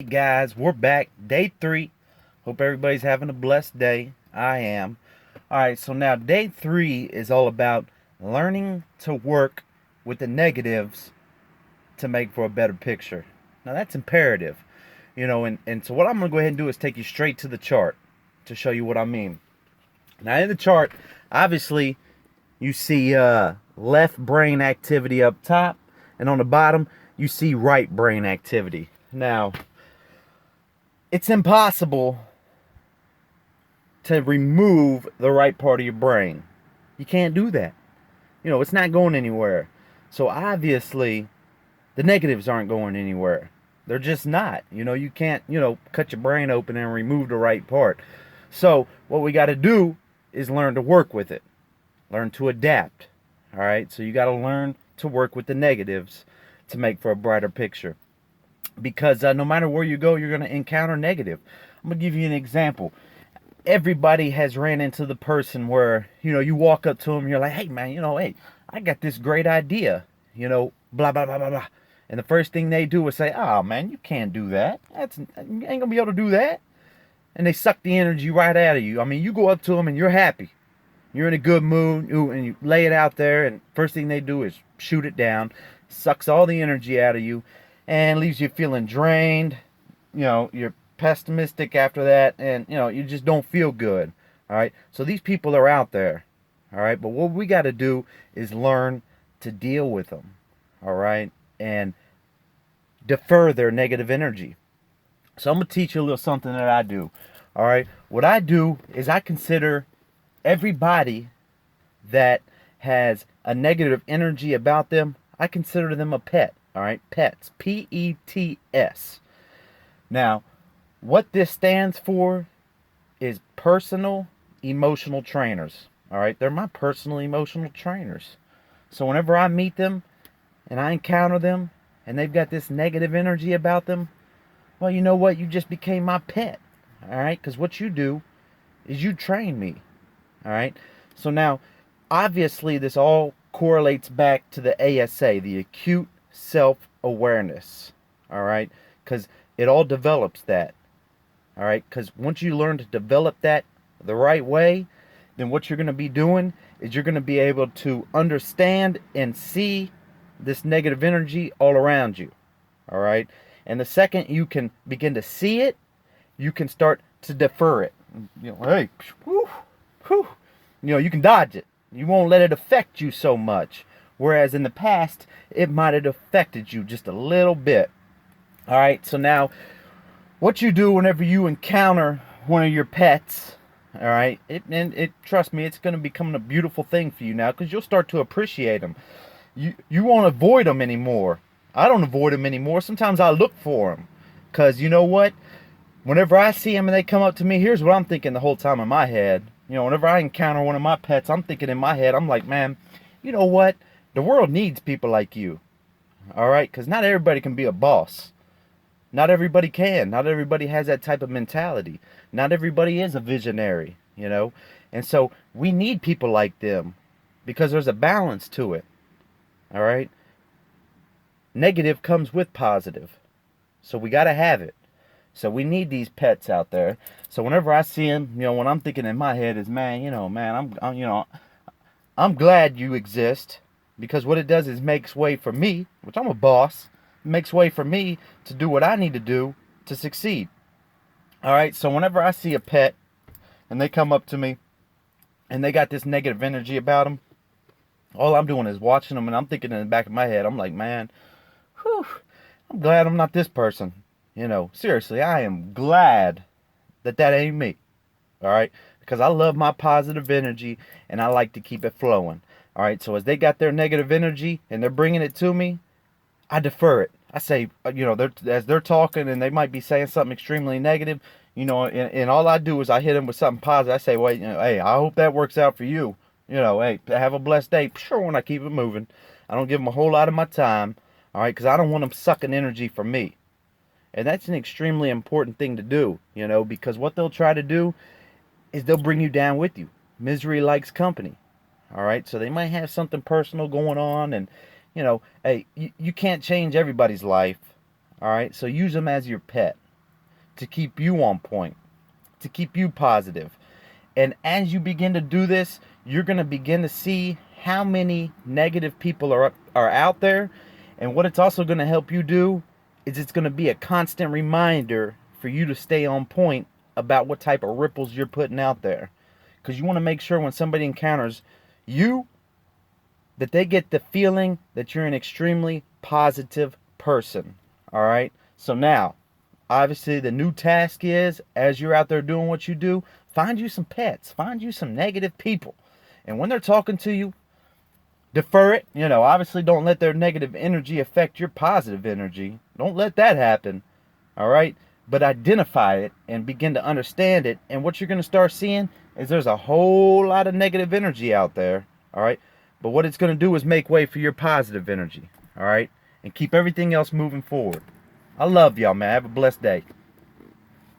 Hey guys, we're back. Day 3. Hope everybody's having a blessed day. I am. Alright, so now day 3 is all about learning to work with the negatives to make for a better picture. Now that's imperative. And so what I'm going to go ahead and do is take you straight to the chart to show you what I mean. Now in the chart, obviously, you see left brain activity up top, and on the bottom, you see right brain activity. Now, it's impossible to remove the right part of your brain. You can't do that. It's not going anywhere. So obviously, the negatives aren't going anywhere. They're just not. You can't, cut your brain open and remove the right part. So what we got to do is learn to work with it. Learn to adapt. All right? So you got to learn to work with the negatives to make for a brighter picture. Because no matter where you go, you're going to encounter negative. I'm going to give you an example. Everybody has ran into the person where, you walk up to them, you're like, hey, man, hey, I got this great idea, blah, blah, blah, blah, blah. And the first thing they do is say, oh, man, you can't do that. You ain't going to be able to do that. And they suck the energy right out of you. I mean, you go up to them and you're happy. You're in a good mood, and you lay it out there, and first thing they do is shoot it down, sucks all the energy out of you, and leaves you feeling drained. You're pessimistic after that, and you just don't feel good. All right, so these people are out there. All right, but what we got to do is learn to deal with them. All right, and defer their negative energy. So I'm gonna teach you a little something that I do. All right, what I do is I consider everybody that has a negative energy about them, I consider them a pet. All right, pets, Pets. Now, what this stands for is personal emotional trainers. All right, they're my personal emotional trainers. So whenever I meet them and I encounter them and they've got this negative energy about them, well, you know what? You just became my pet. All right, because what you do is you train me. All right, so now obviously this all correlates back to the ASA, the acute self awareness. All right, because it all develops that. All right, because once you learn to develop that the right way, then what you're going to be doing is you're going to be able to understand and see this negative energy all around you. All right, and the second you can begin to see it, you can start to defer it. Hey, whew, whew. You can dodge it. You won't let it affect you so much. Whereas in the past, it might have affected you just a little bit. All right, so now what you do whenever you encounter one of your pets, all right, trust me, it's going to become a beautiful thing for you now because you'll start to appreciate them. You won't avoid them anymore. I don't avoid them anymore. Sometimes I look for them because you know what? Whenever I see them and they come up to me, here's what I'm thinking the whole time in my head. Whenever I encounter one of my pets, I'm thinking in my head, I'm like, man, you know what? The world needs people like you. All right? Because not everybody can be a boss. Not everybody can. Not everybody has that type of mentality. Not everybody is a visionary. And so we need people like them because there's a balance to it. All right? Negative comes with positive. So we got to have it. So we need these pets out there. So whenever I see them, what I'm thinking in my head is, man, I'm glad you exist because what it does is makes way for me, which I'm a boss, makes way for me to do what I need to do to succeed. All right. So whenever I see a pet and they come up to me and they got this negative energy about them, all I'm doing is watching them and I'm thinking in the back of my head, I'm like, man, whew, I'm glad I'm not this person. Seriously, I am glad that ain't me. All right? Because I love my positive energy and I like to keep it flowing. All right? So as they got their negative energy and they're bringing it to me, I defer it. I say, as they're talking and they might be saying something extremely negative, and all I do is I hit them with something positive. I say, wait, hey, I hope that works out for you. Hey, have a blessed day. Sure, when I keep it moving. I don't give them a whole lot of my time. All right? Because I don't want them sucking energy from me. And that's an extremely important thing to do, because what they'll try to do is they'll bring you down with you. Misery likes company. All right. So they might have something personal going on and, hey, you can't change everybody's life. All right. So use them as your pet. to keep you on point, to keep you positive. And as you begin to do this, you're going to begin to see how many negative people are out there. And what it's also going to help you do is it's going to be a constant reminder for you to stay on point about what type of ripples you're putting out there. Because you want to make sure when somebody encounters you, that they get the feeling that you're an extremely positive person. All right? So now, obviously the new task is, as you're out there doing what you do, find you some pets, find you some negative people. And when they're talking to you, defer it. Obviously don't let their negative energy affect your positive energy. Don't let that happen. All right? But identify it and begin to understand it. And what you're going to start seeing is there's a whole lot of negative energy out there. All right? But what it's going to do is make way for your positive energy. All right? And keep everything else moving forward. I love y'all, man. Have a blessed day.